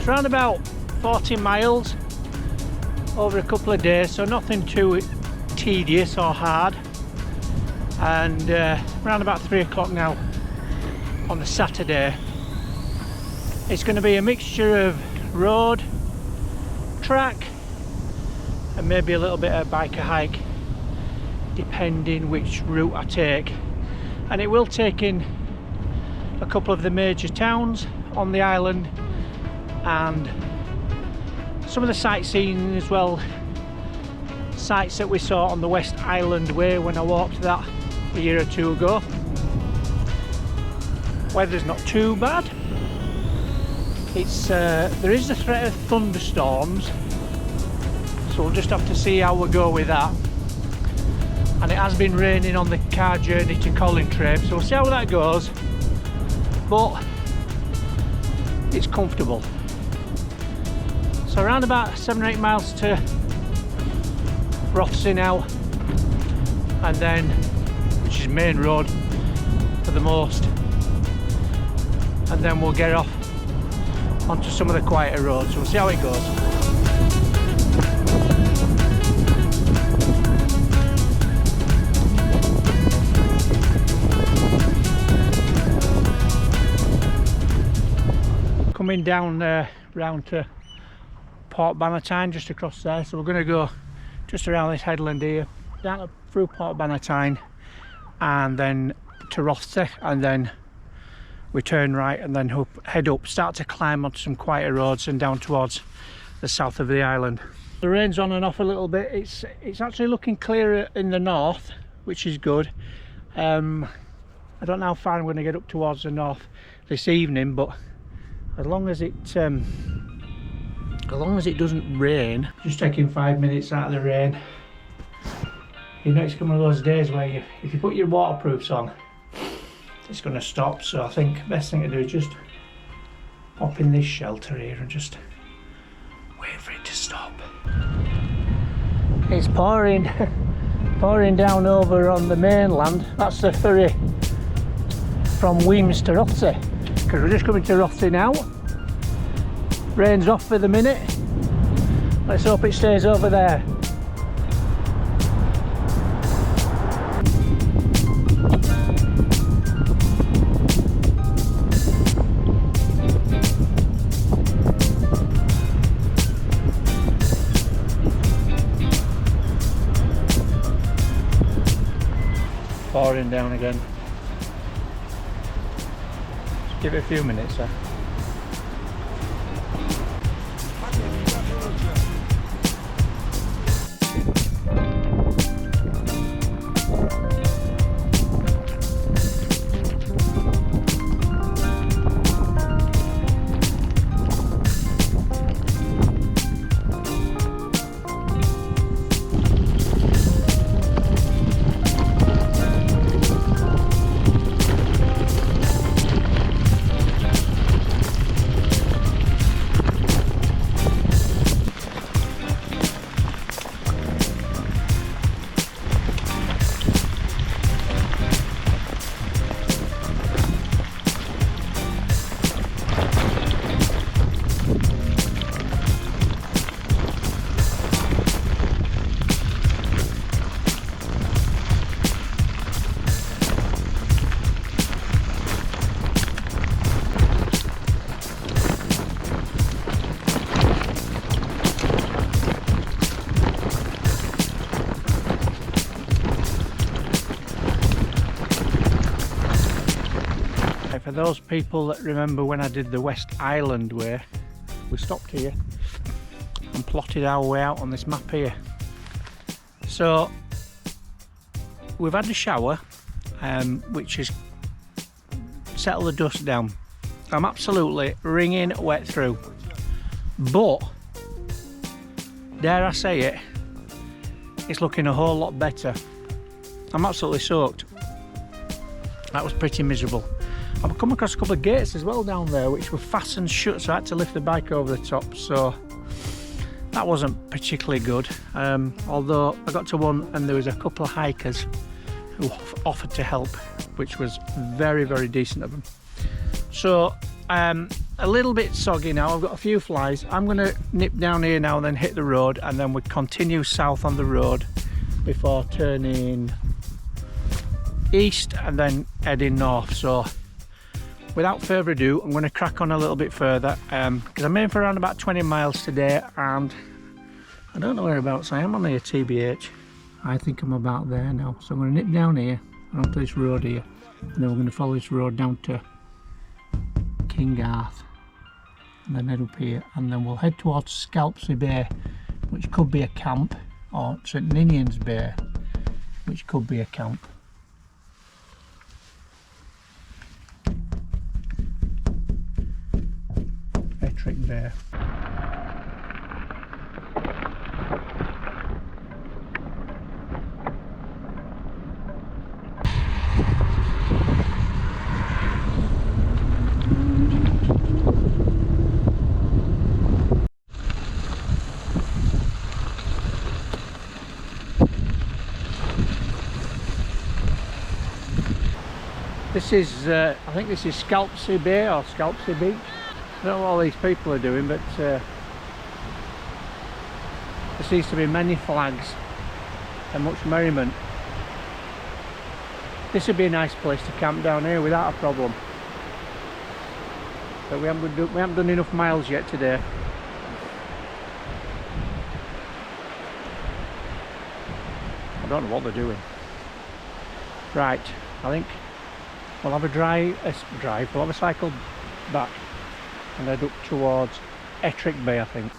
it's around about 40 miles over a couple of days, so nothing too tedious or hard. And around about 3 o'clock now on the Saturday, it's going to be a mixture of road, track, and maybe a little bit of biker hike, depending which route I take. And it will take in a couple of the major towns on the island and some of the sightseeing as well, sites that we saw on the West Island Way when I walked that a year or two ago. Weather's not too bad. It's there is a threat of thunderstorms, so we'll just have to see how we go with that. And it has been raining on the car journey to Collintrabe, so we'll see how that goes, but it's comfortable. So around about 7 or 8 miles to Rothesay now, and then, which is main road for the most, and then we'll get off onto some of the quieter roads, so we'll see how it goes. Coming down round to Port Bannatyne, just across there, so we're going to go just around this headland here, down through Port Bannatyne and then to Rothesay, and then we turn right and then head up, start to climb onto some quieter roads and down towards the south of the island. The rain's on and off a little bit. It's actually looking clearer in the north, which is good. I don't know how far I'm going to get up towards the north this evening, but as long as it doesn't rain. Just taking 5 minutes out of the rain. You know, it's one of those days where if you put your waterproofs on, it's going to stop. So I think the best thing to do is just hop in this shelter here and just wait for it to stop. It's pouring down over on the mainland. That's the ferry from Weems to Rothesay, because we're just coming to Rothesay now. Rain's off for the minute. Let's hope it stays over there. Pouring down again. Just give it a few minutes there. For those people that remember when I did the West Island Way, we stopped here and plotted our way out on this map here. So we've had a shower, which has settled the dust down. I'm absolutely wringing wet through, but dare I say it, it's looking a whole lot better. I'm absolutely soaked. That was pretty miserable. I've come across a couple of gates as well down there which were fastened shut, so I had to lift the bike over the top, so that wasn't particularly good. Although I got to one and there was a couple of hikers who offered to help, which was very, very decent of them. So a little bit soggy now. I've got a few flies. I'm going to nip down here now and then hit the road, and then we continue south on the road before turning east and then heading north. So without further ado, I'm going to crack on a little bit further because I'm aiming for around about 20 miles today, and I don't know whereabouts I am on here, TBH. I think I'm about there now. So I'm going to nip down here and onto this road here, and then we're going to follow this road down to Kingarth and then head up here, and then we'll head towards Scalpsy Bay, which could be a camp, or St Ninian's Bay, which could be a camp. Ettrick Bay. This is, I think this is Scalpsy Bay or Scalpsy Beach. I don't know what all these people are doing, but there seems to be many flags and much merriment. This would be a nice place to camp down here without a problem. But we haven't done enough miles yet today. I don't know what they're doing. Right, I think we'll have a drive, we'll have a cycle back and head up towards Ettrick Bay, I think.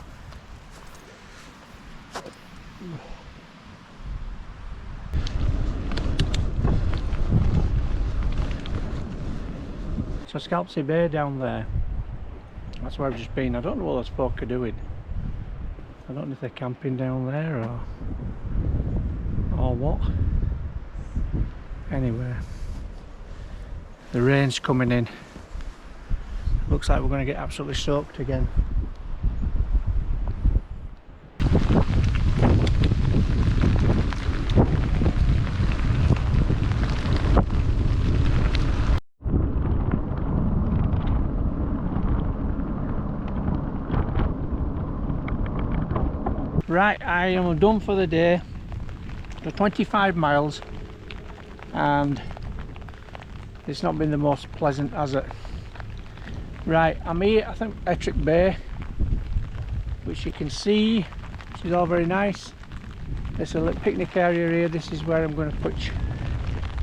So Scalpsy Bay down there, that's where I've just been. I don't know what those folk are doing. I don't know if they're camping down there or what. Anyway, the rain's coming in. Looks like we're going to get absolutely soaked again. Right, I am done for the day. The 25 miles, and it's not been the most pleasant, has it? Right, I'm here, I think, Ettrick Bay, which you can see, which is all very nice. There's a little picnic area here. This is where I'm going to put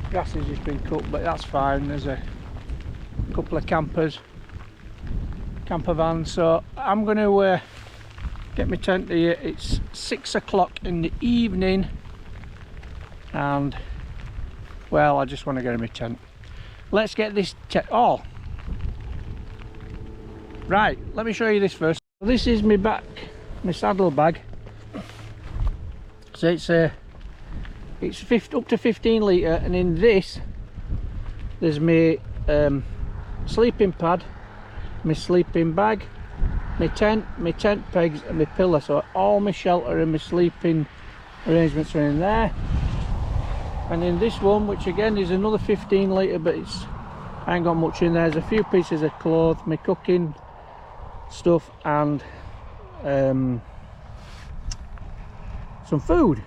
grass has just been cut, but that's fine. There's a couple of camper vans, so I'm going to get my tent here. It's 6 o'clock in the evening, and well, I just want to get in my tent. Let's get this tent. Oh, right, let me show you this first. This is my saddle bag. So it's up to 15 litre, and in this there's my sleeping pad, my sleeping bag, my tent pegs and my pillow. So all my shelter and my sleeping arrangements are in there. And in this one, which again is another 15 litre, but I ain't got much in there. There's a few pieces of clothes, my cooking stuff, and some food.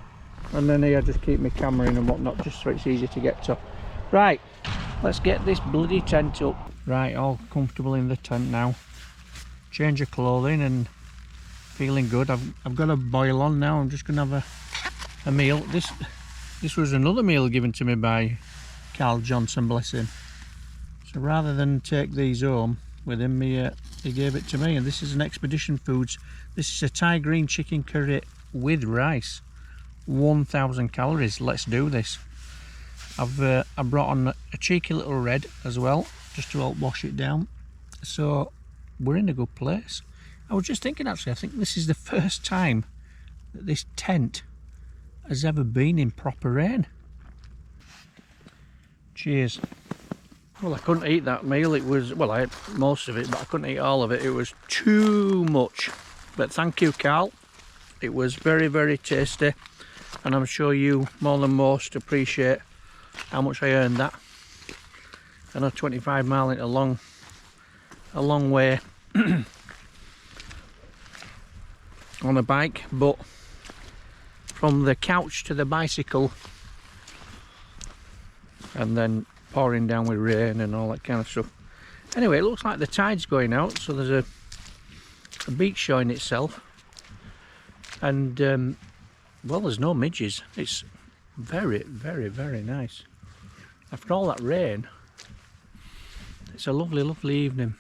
And then here I just keep my camera in and whatnot, just so it's easy to get to. Right, let's get this bloody tent up. Right, all comfortable in the tent now. Change of clothing and feeling good. I've got a boil on now. I'm just gonna have a meal. This was another meal given to me by Carl Johnson, bless him. So rather than take these home with him, he gave it to me. And this is an Expedition Foods. This is a Thai green chicken curry with rice. 1,000 calories. Let's do this. I brought on a cheeky little red as well, just to help wash it down. So we're in a good place. I was just thinking, actually, I think this is the first time that this tent has ever been in proper rain. Cheers. Well, I couldn't eat that meal. It was, well, I ate most of it, but I couldn't eat all of it. It was too much. But thank you, Carl. It was very, very tasty, and I'm sure you more than most appreciate how much I earned that. I know 25 miles ain't a long way, on a bike, but from the couch to the bicycle, and then pouring down with rain and all that kind of stuff. Anyway, it looks like the tide's going out, so there's a beach showing itself, and well, there's no midges. It's very, very, very nice. After all that rain, it's a lovely, lovely evening.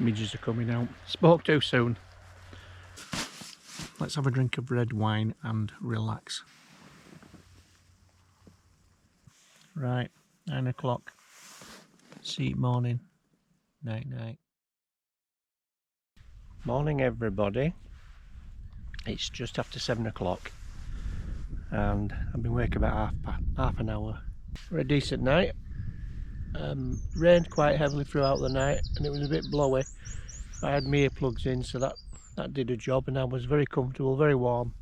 Midges are coming out. Spoke too soon. Let's have a drink of red wine and relax. Right, 9 o'clock. See you morning. Night night. Morning everybody. It's just after 7 o'clock and I've been awake about half an hour. For a decent night. Rained quite heavily throughout the night and it was a bit blowy. I had my earplugs in, so that did a job, and I was very comfortable, very warm.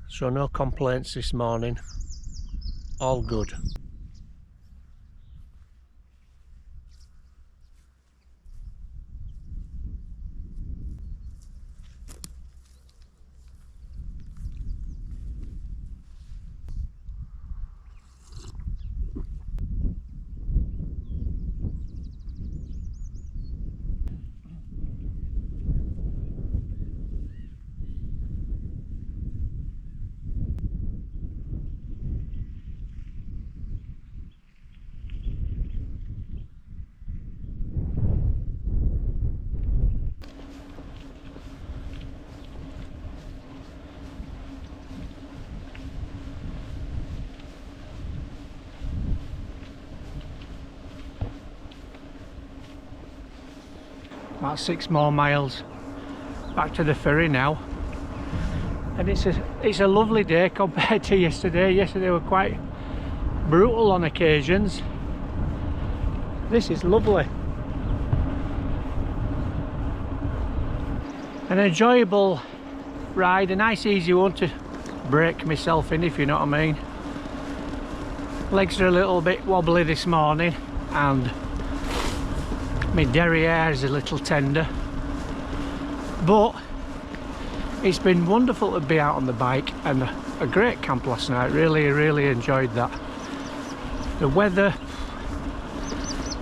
So no complaints this morning. All good. About 6 more miles back to the ferry now, and it's a lovely day compared to yesterday. Yesterday were quite brutal on occasions. This is lovely. An enjoyable ride, a nice easy one to break myself in, if you know what I mean. Legs are a little bit wobbly this morning and my derriere is a little tender, but it's been wonderful to be out on the bike, and a great camp last night. Really enjoyed that. The weather,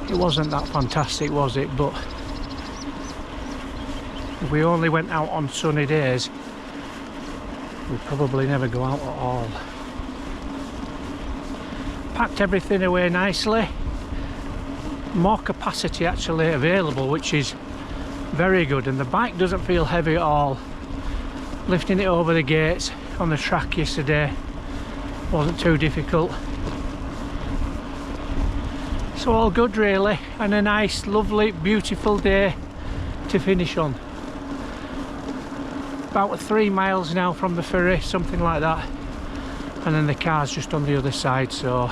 it wasn't that fantastic, was it? But if we only went out on sunny days, we'd probably never go out at all. Packed everything away nicely. More capacity actually available, which is very good, and the bike doesn't feel heavy at all. Lifting it over the gates on the track yesterday wasn't too difficult, so all good really, and a nice lovely beautiful day to finish on. About 3 miles now from the ferry, something like that, and then the car's just on the other side, so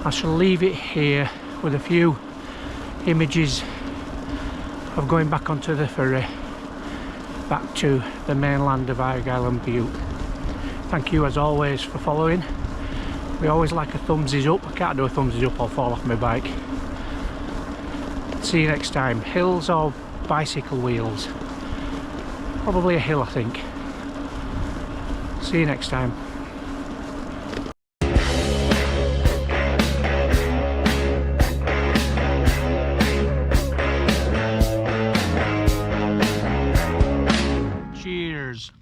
I shall leave it here with a few images of going back onto the ferry back to the mainland of Argyll Bute. Thank you as always for following. We always like a thumbsies up. I can't do a thumbsies up, I'll fall off my bike. See you next time. Hills or bicycle wheels? Probably a hill, I think. See you next time.